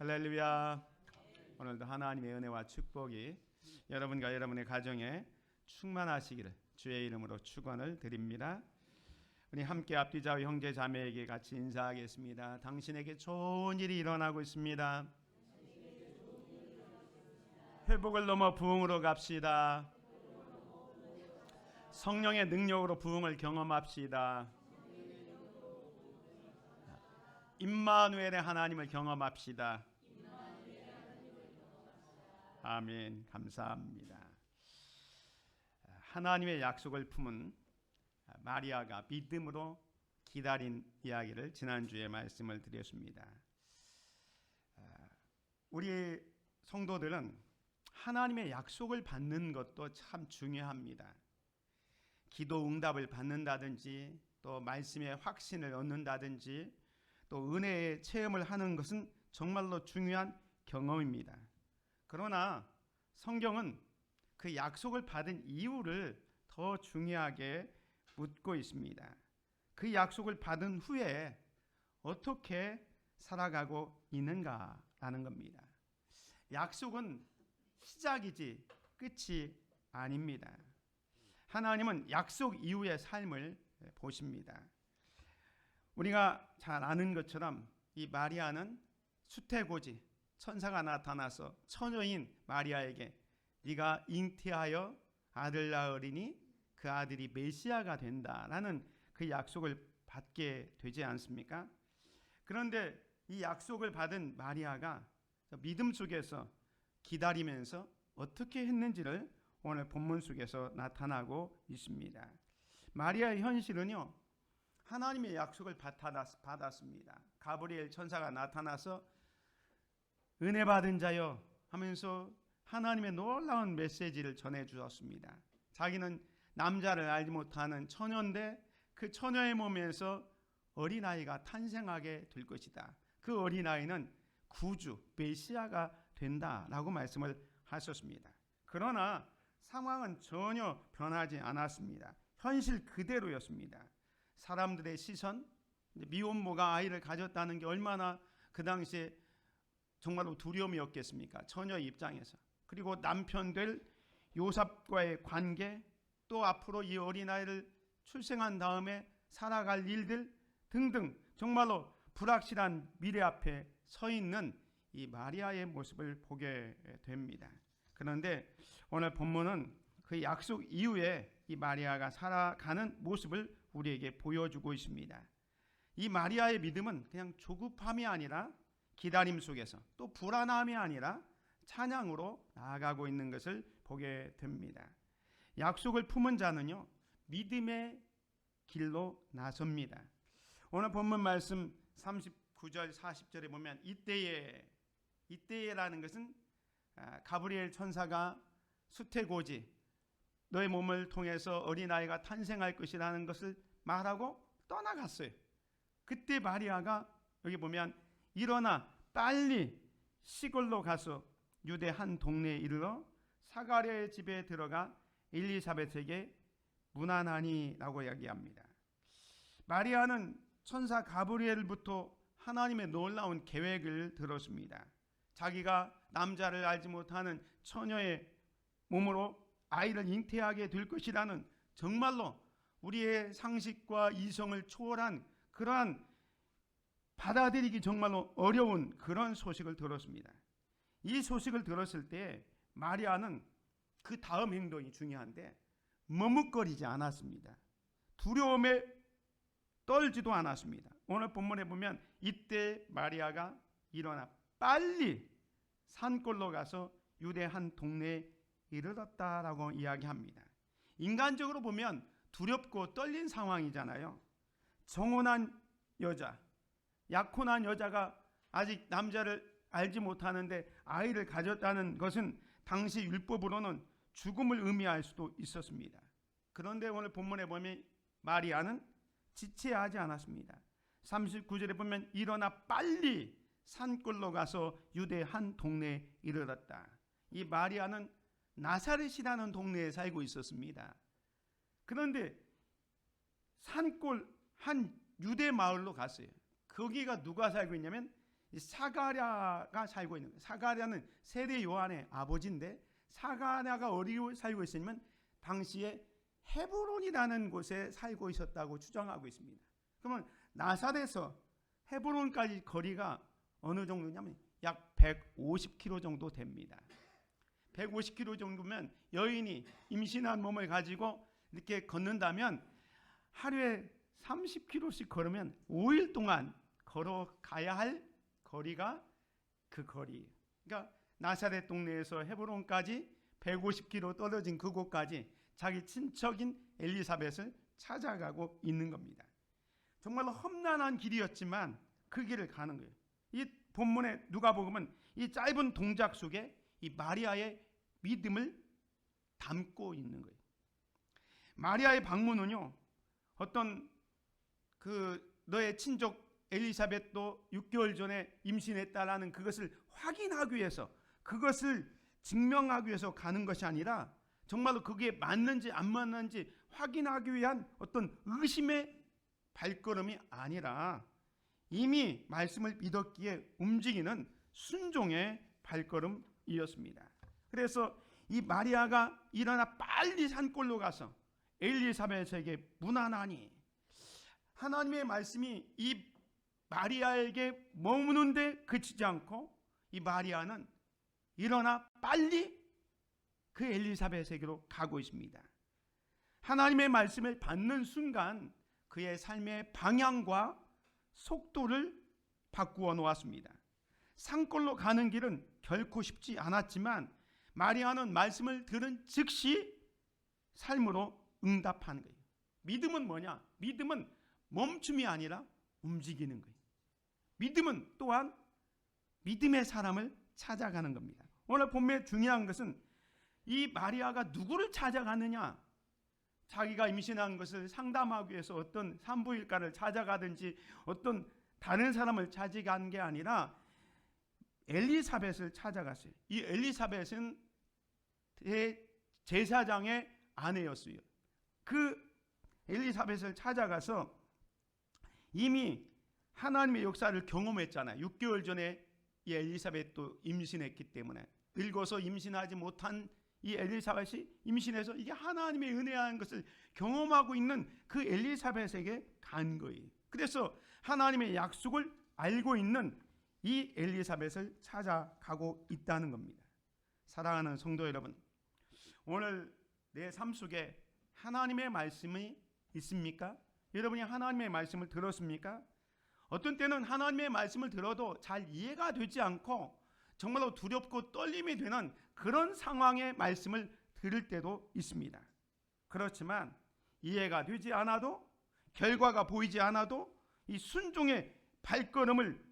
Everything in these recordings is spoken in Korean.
할렐루야. 오늘도 하나님의 은혜와 축복이 여러분과 여러분의 가정에 충만하시기를 주의 이름으로 축원을 드립니다. 우리 함께 앞뒤좌우 형제 자매에게 같이 인사하겠습니다. 당신에게 좋은 일이 일어나고 있습니다. 회복을 넘어 부흥으로 갑시다. 성령의 능력으로 부흥을 경험합시다. 임마누엘의 하나님을 경험합시다. 아멘. 감사합니다. 하나님의 약속을 품은 마리아가 믿음으로 기다린 이야기를 지난주에 말씀을 드렸습니다. 우리 성도들은 하나님의 약속을 받는 것도 참 중요합니다. 기도 응답을 받는다든지 또 말씀의 확신을 얻는다든지 또 은혜의 체험을 하는 것은 정말로 중요한 경험입니다. 그러나 성경은 그 약속을 받은 이유를 더 중요하게 묻고 있습니다. 그 약속을 받은 후에 어떻게 살아가고 있는가라는 겁니다. 약속은 시작이지 끝이 아닙니다. 하나님은 약속 이후의 삶을 보십니다. 우리가 잘 아는 것처럼 이 마리아는 수태고지 천사가 나타나서 처녀인 마리아에게 네가 잉태하여 아들 낳으리니 그 아들이 메시아가 된다라는 그 약속을 받게 되지 않습니까? 그런데 이 약속을 받은 마리아가 믿음 속에서 기다리면서 어떻게 했는지를 오늘 본문 속에서 나타나고 있습니다. 마리아의 현실은요, 하나님의 약속을 받았습니다. 가브리엘 천사가 나타나서 은혜 받은 자여 하면서 하나님의 놀라운 메시지를 전해 주었습니다. 자기는 남자를 알지 못하는 처녀인데 그 처녀의 몸에서 어린아이가 탄생하게 될 것이다. 그 어린아이는 구주 메시아가 된다라고 말씀을 하셨습니다. 그러나 상황은 전혀 변하지 않았습니다. 현실 그대로였습니다. 사람들의 시선, 미혼모가 아이를 가졌다는 게 얼마나 그 당시에 정말로 두려움이었겠습니까? 처녀의 입장에서. 그리고 남편 될 요셉과의 관계, 또 앞으로 이 어린아이를 출생한 다음에 살아갈 일들 등등 정말로 불확실한 미래 앞에 서 있는 이 마리아의 모습을 보게 됩니다. 그런데 오늘 본문은 그 약속 이후에 이 마리아가 살아가는 모습을 우리에게 보여주고 있습니다. 이 마리아의 믿음은 그냥 조급함이 아니라 기다림 속에서 또 불안함이 아니라 찬양으로 나아가고 있는 것을 보게 됩니다. 약속을 품은 자는요, 믿음의 길로 나섭니다. 오늘 본문 말씀 39절 40절에 보면 이때에라는 것은 가브리엘 천사가 수태고지 너의 몸을 통해서 어린아이가 탄생할 것이라는 것을 말하고 떠나갔어요. 그때 마리아가 여기 보면 일어나 빨리 시골로 가서 유대 한 동네에 이르러 사가랴의 집에 들어가 엘리사벳에게 문안하니라고 이야기합니다. 마리아는 천사 가브리엘부터 하나님의 놀라운 계획을 들었습니다. 자기가 남자를 알지 못하는 처녀의 몸으로 아이를 잉태하게 될 것이라는 정말로 우리의 상식과 이성을 초월한 그러한 받아들이기 정말로 어려운 그런 소식을 들었습니다. 이 소식을 들었을 때 마리아는 그 다음 행동이 중요한데 머뭇거리지 않았습니다. 두려움에 떨지도 않았습니다. 오늘 본문에 보면 이때 마리아가 일어나 빨리 산골로 가서 유대 한 동네에 이르렀다라고 이야기합니다. 인간적으로 보면 두렵고 떨린 상황이잖아요. 정혼한 여자, 약혼한 여자가 아직 남자를 알지 못하는데 아이를 가졌다는 것은 당시 율법으로는 죽음을 의미할 수도 있었습니다. 그런데 오늘 본문에 보면 마리아는 지체하지 않았습니다. 39절에 보면 일어나 빨리 산골로 가서 유대 한 동네에 이르렀다. 이 마리아는 나사렛이라는 동네에 살고 있었습니다. 그런데 산골 한 유대 마을로 갔어요. 거기가 누가 살고 있냐면 이 사가랴가 살고 있는 거예요. 사가랴는 세례 요한의 아버지인데 사가랴가 어디 살고 있으면 당시에 헤브론이라는 곳에 살고 있었다고 추정하고 있습니다. 그러면 나사렛에서 헤브론까지 거리가 어느 정도냐면 약 150km 정도 됩니다. 150km 정도면 여인이 임신한 몸을 가지고 이렇게 걷는다면 하루에 30km씩 걸으면 5일 동안 걸어가야 할 거리가 그 거리예요. 그러니까 나사렛 동네에서 헤브론까지 150km 떨어진 그곳까지 자기 친척인 엘리사벳을 찾아가고 있는 겁니다. 정말로 험난한 길이었지만 그 길을 가는 거예요. 이 본문에 누가복음은 이 짧은 동작 속에 이 마리아의 믿음을 담고 있는 거예요. 마리아의 방문은요, 어떤 너의 친족 엘리사벳도 6개월 전에 임신했다라는 그것을 확인하기 위해서, 그것을 증명하기 위해서 가는 것이 아니라 정말로 그게 맞는지 안 맞는지 확인하기 위한 어떤 의심의 발걸음이 아니라 이미 말씀을 믿었기에 움직이는 순종의 발걸음이었습니다. 그래서 이 마리아가 일어나 빨리 산골로 가서 엘리사벳에게 문안하니, 하나님의 말씀이 이 마리아에게 머무는데 그치지 않고 이 마리아는 일어나 빨리 그 엘리사벳에게로 가고 있습니다. 하나님의 말씀을 받는 순간 그의 삶의 방향과 속도를 바꾸어 놓았습니다. 산골로 가는 길은 결코 쉽지 않았지만 마리아는 말씀을 들은 즉시 삶으로 응답하는 거예요. 믿음은 뭐냐? 믿음은 멈춤이 아니라 움직이는 거예요. 믿음은 또한 믿음의 사람을 찾아가는 겁니다. 오늘 본문의 중요한 것은 이 마리아가 누구를 찾아가느냐? 자기가 임신한 것을 상담하기 위해서 어떤 산부인과를 찾아가든지 어떤 다른 사람을 찾아간 게 아니라 엘리사벳을 찾아갔어요. 이 엘리사벳은 제사장의 아내였어요. 그 엘리사벳을 찾아가서 이미 하나님의 역사를 경험했잖아요. 6개월 전에 이 엘리사벳도 임신했기 때문에 늙어서 임신하지 못한 이 엘리사벳이 임신해서 이게 하나님의 은혜라는 것을 경험하고 있는 그 엘리사벳에게 간 거예요. 그래서 하나님의 약속을 알고 있는 이 엘리사벳을 찾아가고 있다는 겁니다. 사랑하는 성도 여러분, 오늘 내 삶 속에 하나님의 말씀이 있습니까? 여러분이 하나님의 말씀을 들었습니까? 어떤 때는 하나님의 말씀을 들어도 잘 이해가 되지 않고 정말로 두렵고 떨림이 되는 그런 상황의 말씀을 들을 때도 있습니다. 그렇지만 이해가 되지 않아도, 결과가 보이지 않아도 이 순종의 발걸음을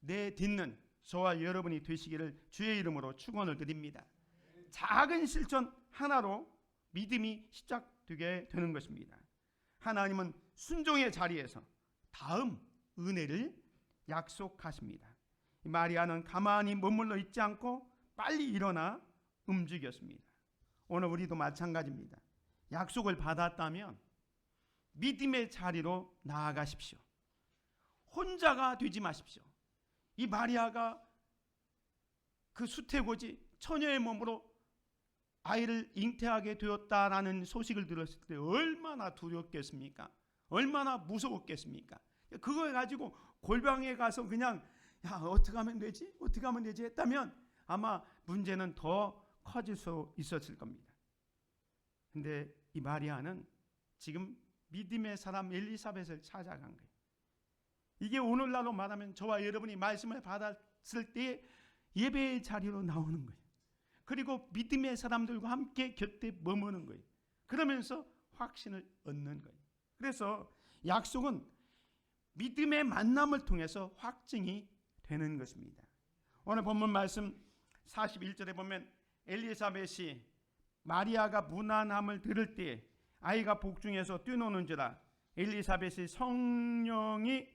내딛는 저와 여러분이 되시기를 주의 이름으로 축원을 드립니다. 작은 실천 하나로 믿음이 시작되게 되는 것입니다. 하나님은 순종의 자리에서 다음 은혜를 약속하십니다. 마리아는 가만히 머물러 있지 않고 빨리 일어나 움직였습니다. 오늘 우리도 마찬가지입니다. 약속을 받았다면 믿음의 자리로 나아가십시오. 혼자가 되지 마십시오. 이 마리아가 그 수태고지 처녀의 몸으로 아이를 잉태하게 되었다라는 소식을 들었을 때 얼마나 두렵겠습니까? 얼마나 무서웠겠습니까? 그걸 가지고 골방에 가서 그냥 어떻게 하면 되지? 어떻게 하면 되지? 했다면 아마 문제는 더 커질 수 있었을 겁니다. 근데 이 마리아는 지금 믿음의 사람 엘리사벳을 찾아간 거예요. 이게 오늘날로 말하면 저와 여러분이 말씀을 받았을 때 예배의 자리로 나오는 거예요. 그리고 믿음의 사람들과 함께 곁에 머무는 거예요. 그러면서 확신을 얻는 거예요. 그래서 약속은 믿음의 만남을 통해서 확증이 되는 것입니다. 오늘 본문 말씀 41절에 보면 엘리사벳이 마리아가 문안함을 들을 때 아이가 복중에서 뛰노는지라 엘리사벳이 성령이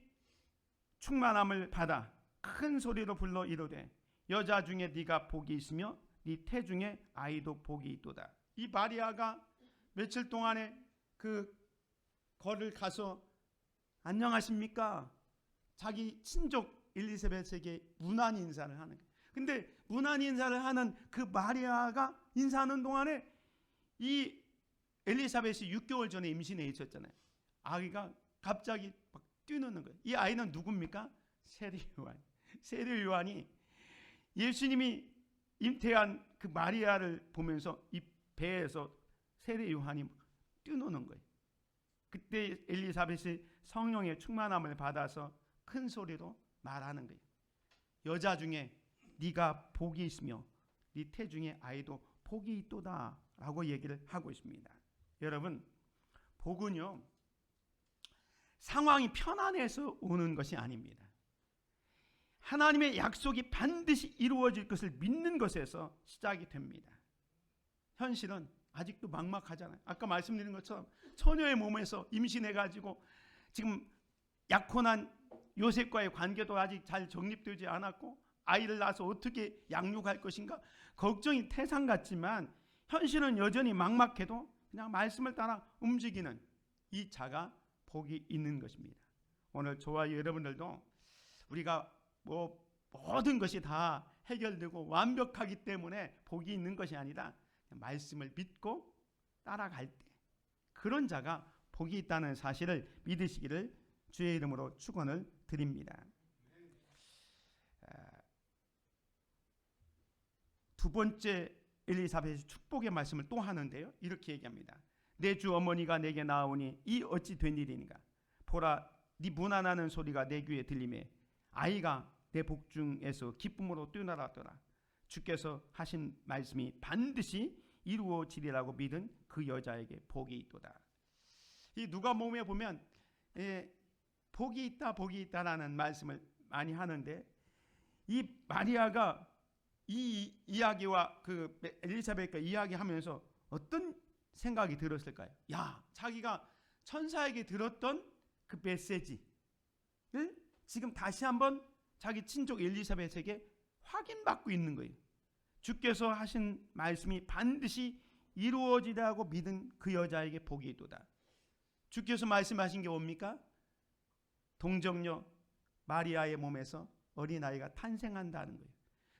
충만함을 받아 큰 소리로 불러 이르되 여자 중에 네가 복이 있으며 네 태중에 아이도 복이 있도다. 이 마리아가 며칠 동안에 그 거를 가서 안녕하십니까? 자기 친족 엘리사벳에게 문안 인사를 하는 거예요. 근데 문안 인사를 하는 그 마리아가 인사하는 동안에 이 엘리사벳이 6개월 전에 임신해 있었잖아요. 아기가 갑자기 막 뛰노는 거예요. 이 아이는 누굽니까? 세례요한. 세례요한이 예수님이 잉태한 그 마리아를 보면서 이 배에서 세례요한이 뛰노는 거예요. 그때 엘리사벳이 성령의 충만함을 받아서 큰 소리로 말하는 거예요. 여자 중에 네가 복이 있으며 네 태중에 아이도 복이 있도다 라고 얘기를 하고 있습니다. 여러분, 복은요 상황이 편안해서 오는 것이 아닙니다. 하나님의 약속이 반드시 이루어질 것을 믿는 것에서 시작이 됩니다. 현실은 아직도 막막하잖아요. 아까 말씀드린 것처럼 처녀의 몸에서 임신해가지고 지금 약혼한 요셉과의 관계도 아직 잘 정립되지 않았고 아이를 낳아서 어떻게 양육할 것인가 걱정이 태산 같지만 현실은 여전히 막막해도 그냥 말씀을 따라 움직이는 이 자가 복이 있는 것입니다. 오늘 저와 여러분들도 우리가 모든 것이 다 해결되고 완벽하기 때문에 복이 있는 것이 아니라 말씀을 믿고 따라갈 때 그런 자가 복이 있다는 사실을 믿으시기를 주의 이름으로 축원을 드립니다. 두 번째 엘리사벳의 축복의 말씀을 또 하는데요. 이렇게 얘기합니다. 내 주 어머니가 내게 나오니 이 어찌 된 일이니까 보라 네 문안하는 소리가 내 귀에 들리매 아이가 내 복중에서 기쁨으로 뛰어나더라. 주께서 하신 말씀이 반드시 이루어지리라고 믿은 그 여자에게 복이 있도다. 이 누가복음에 보면 복이 있다 복이 있다라는 말씀을 많이 하는데 이 마리아가 이 이야기와 그 엘리사벳과 이야기하면서 어떤 생각이 들었을까요? 야, 자기가 천사에게 들었던 그 메시지를 지금 다시 한번 자기 친족 엘리사벳에게 확인받고 있는 거예요. 주께서 하신 말씀이 반드시 이루어지라고 믿은 그 여자에게 복이 있도다. 주께서 말씀하신 게 뭡니까? 동정녀 마리아의 몸에서 어린아이가 탄생한다는 거예요.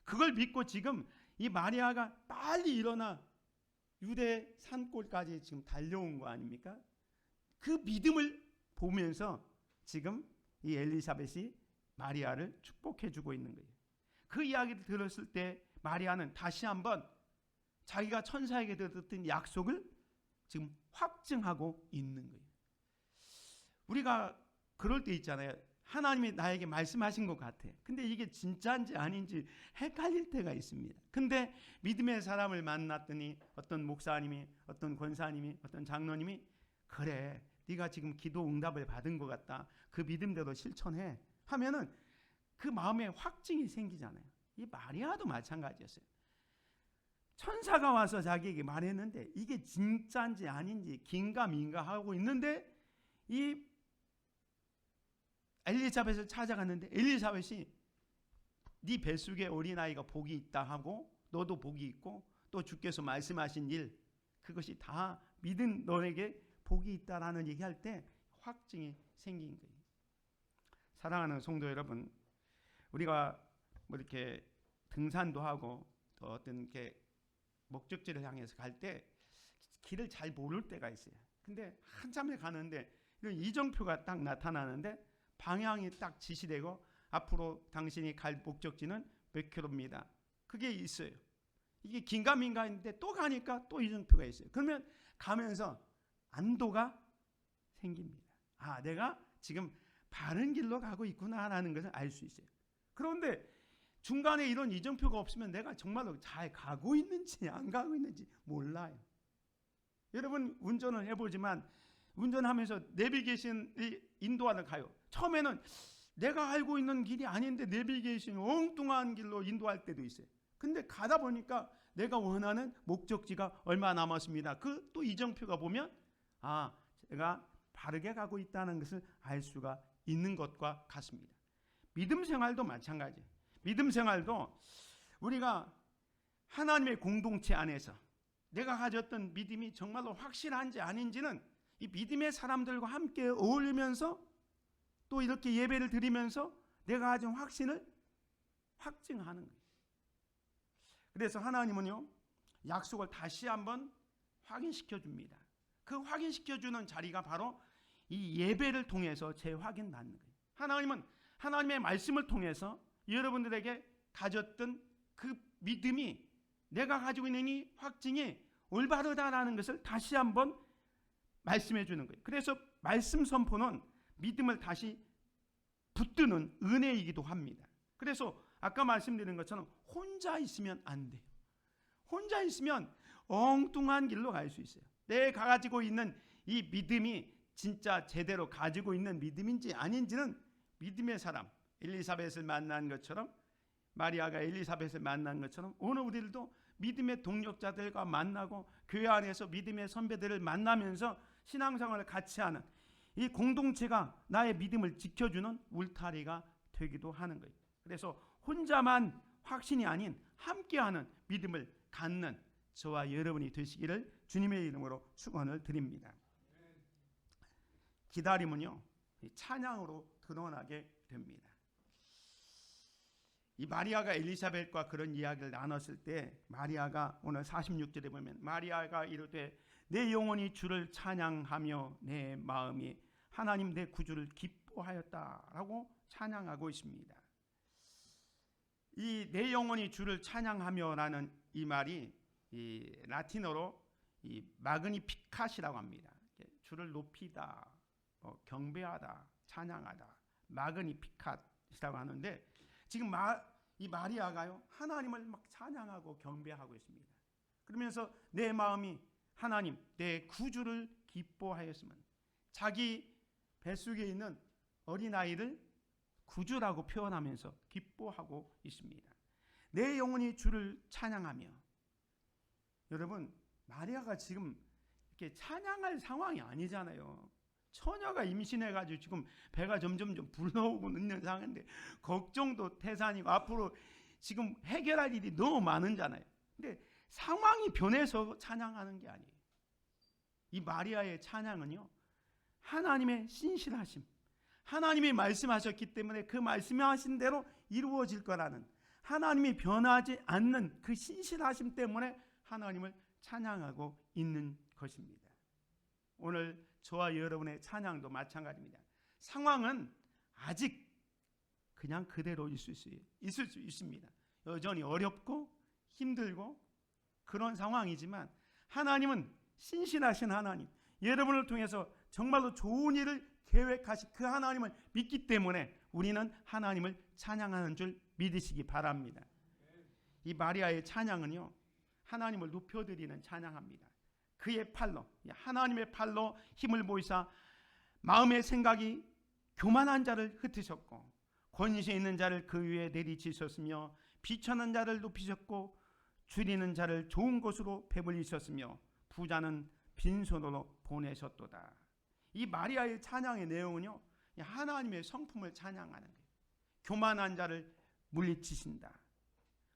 그걸 믿고 지금 이 마리아가 빨리 일어나 유대 산골까지 지금 달려온 거 아닙니까? 그 믿음을 보면서 지금 이 엘리사벳이 마리아를 축복해 주고 있는 거예요. 그 이야기를 들었을 때 마리아는 다시 한번 자기가 천사에게 들었던 약속을 지금 확증하고 있는 거예요. 우리가 그럴 때 있잖아요. 하나님이 나에게 말씀하신 것 같아. 근데 이게 진짜인지 아닌지 헷갈릴 때가 있습니다. 근데 믿음의 사람을 만났더니 어떤 목사님이, 어떤 권사님이, 어떤 장로님이 그래, 네가 지금 기도 응답을 받은 것 같다. 그 믿음대로 실천해 하면은 그 마음에 확증이 생기잖아요. 이 마리아도 마찬가지였어요. 천사가 와서 자기에게 말했는데 이게 진짜인지 아닌지 긴가민가 하고 있는데 이 엘리사벳을 찾아갔는데 엘리사벳이 네 뱃속에 어린아이가 복이 있다 하고 너도 복이 있고 또 주께서 말씀하신 일 그것이 다 믿은 너에게 복이 있다라는 얘기할 때 확증이 생긴 거예요. 사랑하는 성도 여러분, 우리가 뭐 이렇게 등산도 하고 또 어떤 이렇게 목적지를 향해서 갈 때 길을 잘 모를 때가 있어요. 근데 한참을 가는데 이런 이정표가 딱 나타나는데 방향이 딱 지시되고 앞으로 당신이 갈 목적지는 몇 킬로입니다. 그게 있어요. 이게 긴가민가인데 또 가니까 또 이정표가 있어요. 그러면 가면서 안도가 생깁니다. 아, 내가 지금 바른 길로 가고 있구나라는 것을 알 수 있어요. 그런데 중간에 이런 이정표가 없으면 내가 정말로 잘 가고 있는지 안 가고 있는지 몰라요. 여러분 운전을 해보지만 운전하면서 내비게이션이 인도하러 가요. 처음에는 내가 알고 있는 길이 아닌데 내비게이션이 엉뚱한 길로 인도할 때도 있어요. 근데 가다 보니까 내가 원하는 목적지가 얼마 남았습니다. 그 또 이정표가 보면 아, 제가 바르게 가고 있다는 것을 알 수가 있는 것과 같습니다. 믿음 생활도 마찬가지예요. 믿음 생활도 우리가 하나님의 공동체 안에서 내가 가졌던 믿음이 정말로 확실한지 아닌지는 이 믿음의 사람들과 함께 어울리면서 또 이렇게 예배를 드리면서 내가 가진 확신을 확증하는 거예요. 그래서 하나님은요, 약속을 다시 한번 확인시켜 줍니다. 그 확인시켜 주는 자리가 바로 이 예배를 통해서 재확인받는 거예요. 하나님은 하나님의 말씀을 통해서 여러분들에게 가졌던 그 믿음이, 내가 가지고 있는 이 확증이 올바르다라는 것을 다시 한번 말씀해 주는 거예요. 그래서 말씀 선포는 믿음을 다시 붙드는 은혜이기도 합니다. 그래서 아까 말씀드린 것처럼 혼자 있으면 안 돼요. 혼자 있으면 엉뚱한 길로 갈 수 있어요. 내가 가지고 있는 이 믿음이 진짜 제대로 가지고 있는 믿음인지 아닌지는 믿음의 사람, 엘리사벳을 만난 것처럼, 마리아가 엘리사벳을 만난 것처럼 오늘 우리들도 믿음의 동력자들과 만나고 교회 안에서 믿음의 선배들을 만나면서 신앙생활을 같이 하는 이 공동체가 나의 믿음을 지켜주는 울타리가 되기도 하는 거예요. 그래서 혼자만 확신이 아닌 함께하는 믿음을 갖는 저와 여러분이 되시기를 주님의 이름으로 축원을 드립니다. 기다림은요, 찬양으로 드러나게 됩니다. 이 마리아가 엘리사벳과 그런 이야기를 나눴을 때 마리아가 오늘 46절에 보면 마리아가 이르되 내 영혼이 주를 찬양하며 내 마음이 하나님 내 구주를 기뻐하였다라고 찬양하고 있습니다. 이 내 영혼이 주를 찬양하며라는 이 말이 이 라틴어로 이 마그니피캇이라고 합니다. 주를 높이다, 경배하다, 찬양하다, 마그니피캇이라고 하는데 지금 이 마리아가요 하나님을 막 찬양하고 경배하고 있습니다. 그러면서 내 마음이 하나님 내 구주를 기뻐하였으면, 자기 뱃속에 있는 어린아이를 구주라고 표현하면서 기뻐하고 있습니다. 내 영혼이 주를 찬양하며. 여러분, 마리아가 지금 이렇게 찬양할 상황이 아니잖아요. 처녀가 임신해가지고 지금 배가 점점 불러오고 있는 상황인데 걱정도 태산이고 앞으로 지금 해결할 일이 너무 많은잖아요. 근데 상황이 변해서 찬양하는 게 아니에요. 이 마리아의 찬양은요, 하나님의 신실하심, 하나님이 말씀하셨기 때문에 그 말씀하신 대로 이루어질 거라는 하나님이 변하지 않는 그 신실하심 때문에 하나님을 찬양하고 있는 것입니다. 오늘 저와 여러분의 찬양도 마찬가지입니다. 상황은 아직 그냥 그대로 있을 수 있습니다. 여전히 어렵고 힘들고 그런 상황이지만 하나님은 신실하신 하나님, 여러분을 통해서 정말로 좋은 일을 계획하신 그 하나님을 믿기 때문에 우리는 하나님을 찬양하는 줄 믿으시기 바랍니다. 이 마리아의 찬양은요, 하나님을 높여드리는 찬양합니다. 그의 팔로, 하나님의 팔로 힘을 보이사 마음의 생각이 교만한 자를 흩으셨고 권세 있는 자를 그 위에 내리치셨으며 비천한 자를 높이셨고 줄이는 자를 좋은 곳으로 배불리셨으며 부자는 빈손으로 보내셨도다. 이 마리아의 찬양의 내용은요, 하나님의 성품을 찬양하는 거예요. 교만한 자를 물리치신다,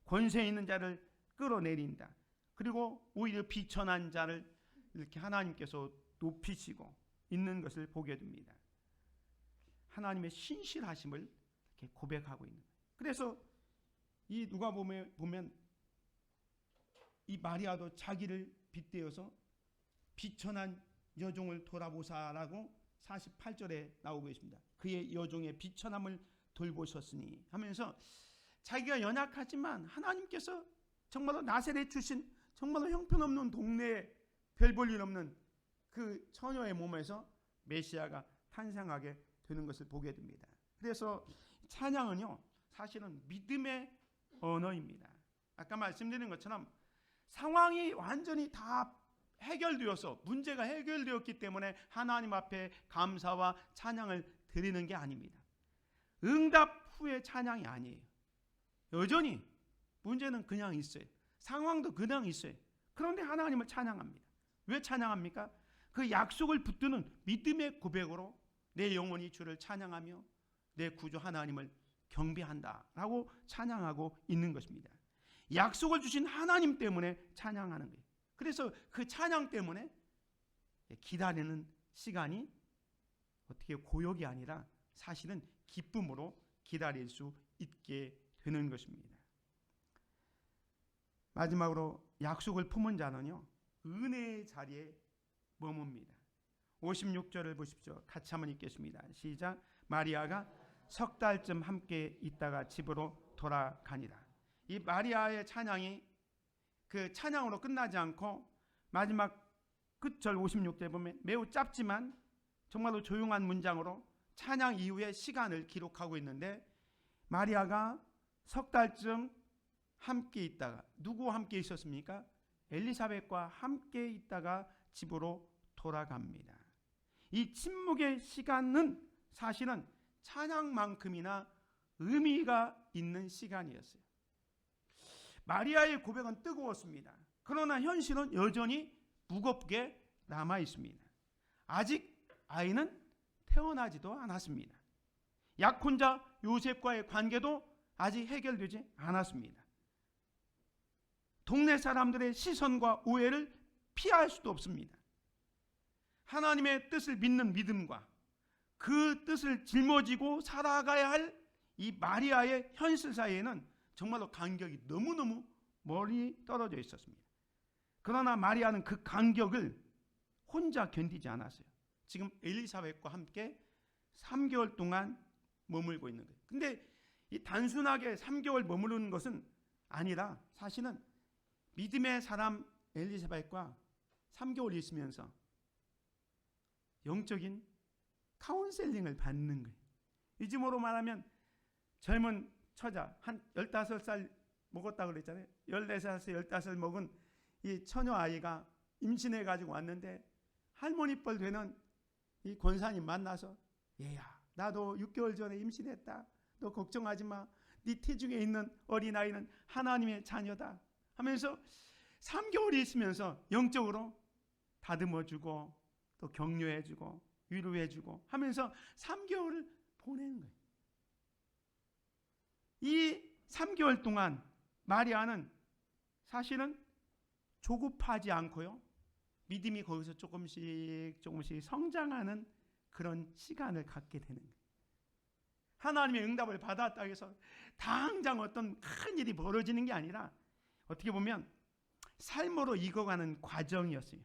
권세 있는 자를 끌어내린다, 그리고 오히려 비천한 자를 이렇게 하나님께서 높이시고 있는 것을 보게 됩니다. 하나님의 신실하심을 이렇게 고백하고 있는 거예요. 그래서 이 누가복음에 보면 이 마리아도 자기를 빗대어서 비천한 여종을 돌아보사라고 48절에 나오고 있습니다. 그의 여종의 비천함을 돌보셨으니 하면서 자기가 연약하지만 하나님께서 정말로 나세렛 출신 정말로 형편없는 동네에 별 볼 일 없는 그 처녀의 몸에서 메시아가 탄생하게 되는 것을 보게 됩니다. 그래서 찬양은요, 사실은 믿음의 언어입니다. 아까 말씀드린 것처럼 상황이 완전히 다 해결되어서 문제가 해결되었기 때문에 하나님 앞에 감사와 찬양을 드리는 게 아닙니다. 응답 후의 찬양이 아니에요. 여전히 문제는 그냥 있어요. 상황도 그냥 있어요. 그런데 하나님을 찬양합니다. 왜 찬양합니까? 그 약속을 붙드는 믿음의 고백으로 내 영혼이 주를 찬양하며 내 구주 하나님을 경배한다라고 찬양하고 있는 것입니다. 약속을 주신 하나님 때문에 찬양하는 거예요. 그래서 그 찬양 때문에 기다리는 시간이 어떻게 고역이 아니라 사실은 기쁨으로 기다릴 수 있게 되는 것입니다. 마지막으로 약속을 품은 자는요, 은혜의 자리에 머뭅니다. 56절을 보십시오. 같이 한번 읽겠습니다. 시작. 마리아가 석 달쯤 함께 있다가 집으로 돌아가니라. 이 마리아의 찬양이 그 찬양으로 끝나지 않고 마지막 끝절 56절에 보면 매우 짧지만 정말로 조용한 문장으로 찬양 이후의 시간을 기록하고 있는데, 마리아가 석 달쯤 함께 있다가, 누구와 함께 있었습니까? 엘리사벳과 함께 있다가 집으로 돌아갑니다. 이 침묵의 시간은 사실은 찬양만큼이나 의미가 있는 시간이었어요. 마리아의 고백은 뜨거웠습니다. 그러나 현실은 여전히 무겁게 남아 있습니다. 아직 아이는 태어나지도 않았습니다. 약혼자 요셉과의 관계도 아직 해결되지 않았습니다. 동네 사람들의 시선과 오해를 피할 수도 없습니다. 하나님의 뜻을 믿는 믿음과 그 뜻을 짊어지고 살아가야 할 이 마리아의 현실 사이에는 정말로 간격이 너무너무 멀리 떨어져 있었습니다. 그러나 마리아는 그 간격을 혼자 견디지 않았어요. 지금 엘리사벳과 함께 3개월 동안 머물고 있는 거예요. 근데 이 단순하게 3개월 머무르는 것은 아니라 사실은 믿음의 사람 엘리사벳과 3개월 있으면서 영적인 카운셀링을 받는 거예요. 요즘으로 말하면 젊은 처자, 한 15살 먹었다고 그랬잖아요. 14살에서 15살 먹은 이 처녀 아이가 임신해가지고 왔는데 할머니 뻘 되는 이 권사님 만나서, 얘야, 나도 6개월 전에 임신했다. 너 걱정하지 마. 네 태중에 있는 어린아이는 하나님의 자녀다 하면서 3개월이 있으면서 영적으로 다듬어주고 또 격려해주고 위로해주고 하면서 3개월을 보내는 거예요. 이 3개월 동안 마리아는 사실은 조급하지 않고요, 믿음이 거기서 조금씩 성장하는 그런 시간을 갖게 되는 거예요. 하나님의 응답을 받았다 해서 당장 어떤 큰 일이 벌어지는 게 아니라 어떻게 보면 삶으로 익어가는 과정이었어요.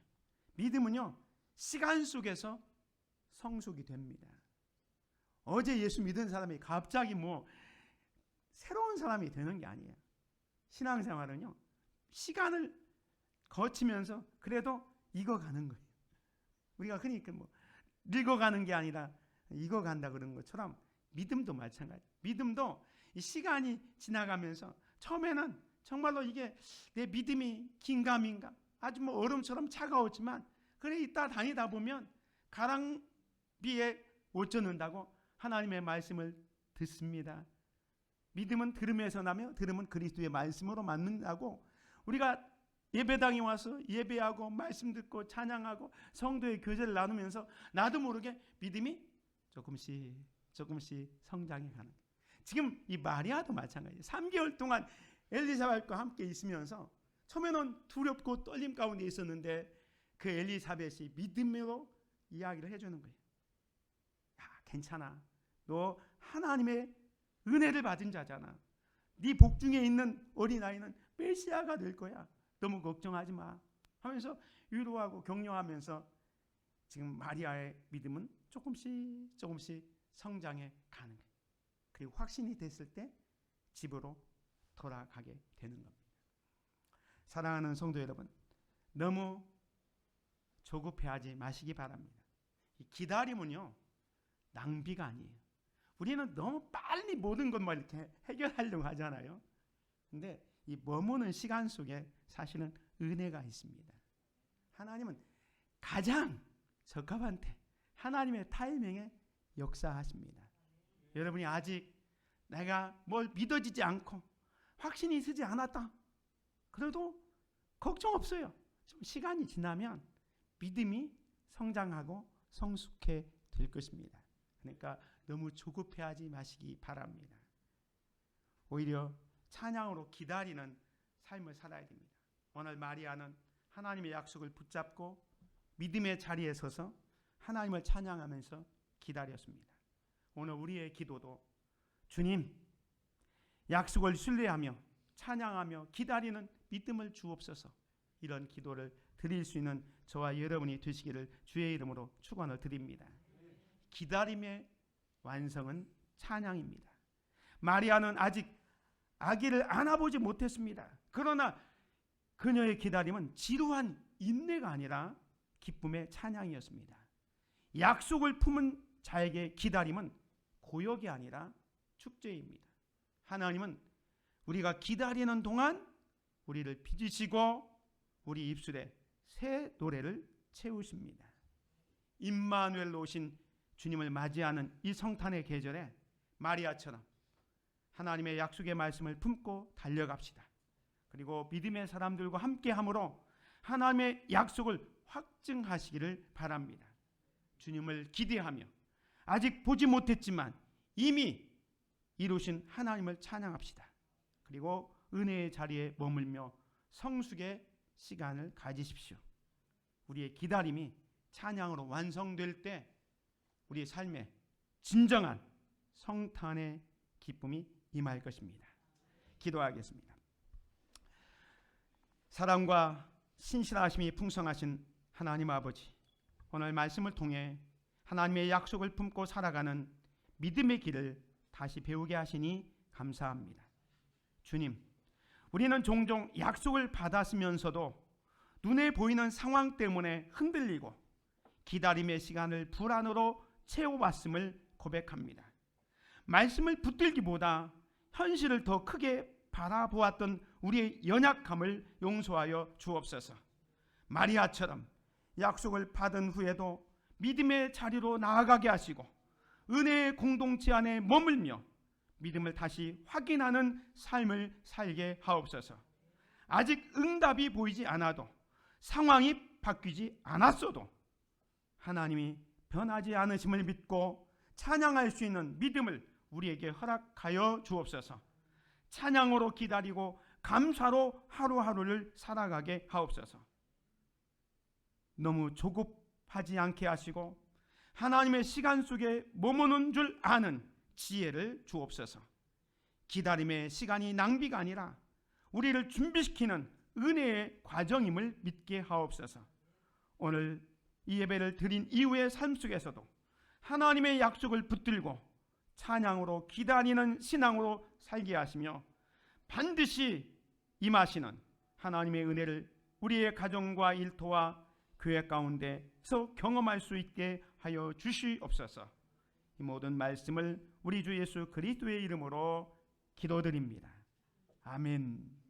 믿음은요, 시간 속에서 성숙이 됩니다. 어제 예수 믿은 사람이 갑자기 새로운 사람이 되는 게 아니에요. 신앙생활은요, 시간을 거치면서 그래도 익어가는 거예요. 우리가 그러니까 늙어가는 게 아니라 익어간다 그런 것처럼 믿음도 마찬가지. 믿음도 이 시간이 지나가면서 처음에는 정말로 이게 내 믿음이 긴가민가 아주 얼음처럼 차가웠지만, 그래 있다 다니다 보면 가랑비에 옷 젖는다고 하나님의 말씀을 듣습니다. 믿음은 들음에서 나며 들음은 그리스도의 말씀으로 맞는다고, 우리가 예배당에 와서 예배하고 말씀 듣고 찬양하고 성도의 교제를 나누면서 나도 모르게 믿음이 조금씩 성장해 가는 거예요. 지금 이 마리아도 마찬가지예요. 3개월 동안 엘리사벳과 함께 있으면서 처음에는 두렵고 떨림 가운데 있었는데 그 엘리사벳이 믿음으로 이야기를 해주는 거예요. 야, 괜찮아. 너 하나님의 은혜를 받은 자잖아. 네 복중에 있는 어린아이는 메시아가 될 거야. 너무 걱정하지 마 하면서 위로하고 격려하면서 지금 마리아의 믿음은 조금씩 성장해 가는 거예요. 그리고 확신이 됐을 때 집으로 돌아가게 되는 겁니다. 사랑하는 성도 여러분, 너무 조급해하지 마시기 바랍니다. 이 기다림은요, 낭비가 아니에요. 우리는 너무 빨리 모든 것만 이렇게 해결하려고 하잖아요. 근데 이 머무는 시간 속에 사실은 은혜가 있습니다. 하나님은 가장 적합한 때 하나님의 타이밍에 역사하십니다. 여러분이 아직 내가 뭘 믿어지지 않고 확신이 서지 않았다, 그래도 걱정 없어요. 좀 시간이 지나면 믿음이 성장하고 성숙해 될 것입니다. 그러니까 너무 조급해하지 마시기 바랍니다. 오히려 찬양으로 기다리는 삶을 살아야 됩니다. 오늘 마리아는 하나님의 약속을 붙잡고 믿음의 자리에 서서 하나님을 찬양하면서 기다렸습니다. 오늘 우리의 기도도 주님, 약속을 신뢰하며 찬양하며 기다리는 믿음을 주옵소서. 이런 기도를 드릴 수 있는 저와 여러분이 되시기를 주의 이름으로 축원을 드립니다. 기다림의 완성은 찬양입니다. 마리아는 아직 아기를 안아보지 못했습니다. 그러나 그녀의 기다림은 지루한 인내가 아니라 기쁨의 찬양이었습니다. 약속을 품은 자에게 기다림은 고역이 아니라 축제입니다. 하나님은 우리가 기다리는 동안 우리를 빚으시고 우리 입술에 새 노래를 채우십니다. 임마누엘로 오신 주님을 맞이하는 이 성탄의 계절에 마리아처럼 하나님의 약속의 말씀을 품고 달려갑시다. 그리고 믿음의 사람들과 함께함으로 하나님의 약속을 확증하시기를 바랍니다. 주님을 기대하며 아직 보지 못했지만 이미 이루신 하나님을 찬양합시다. 그리고 은혜의 자리에 머물며 성숙의 시간을 가지십시오. 우리의 기다림이 찬양으로 완성될 때 우리의 삶에 진정한 성탄의 기쁨이 임할 것입니다. 기도하겠습니다. 사랑과 신실하심이 풍성하신 하나님 아버지, 오늘 말씀을 통해 하나님의 약속을 품고 살아가는 믿음의 길을 다시 배우게 하시니 감사합니다. 주님, 우리는 종종 약속을 받았으면서도 눈에 보이는 상황 때문에 흔들리고 기다림의 시간을 불안으로 채워왔음을 고백합니다. 말씀을 붙들기보다 현실을 더 크게 바라보았던 우리의 연약함을 용서하여 주옵소서. 마리아처럼 약속을 받은 후에도 믿음의 자리로 나아가게 하시고 은혜의 공동체 안에 머물며 믿음을 다시 확인하는 삶을 살게 하옵소서. 아직 응답이 보이지 않아도 상황이 바뀌지 않았어도 하나님이 변하지 않으심을 믿고 찬양할 수 있는 믿음을 우리에게 허락하여 주옵소서. 찬양으로 기다리고 감사로 하루하루를 살아가게 하옵소서. 너무 조급하지 않게 하시고 하나님의 시간 속에 머무는 줄 아는 지혜를 주옵소서. 기다림의 시간이 낭비가 아니라 우리를 준비시키는 은혜의 과정임을 믿게 하옵소서. 오늘 이 예배를 드린 이후의 삶 속에서도 하나님의 약속을 붙들고 찬양으로 기다리는 신앙으로 살게 하시며 반드시 임하시는 하나님의 은혜를 우리의 가정과 일터와 교회 가운데서 경험할 수 있게 하여 주시옵소서. 이 모든 말씀을 우리 주 예수 그리스도의 이름으로 기도드립니다. 아멘.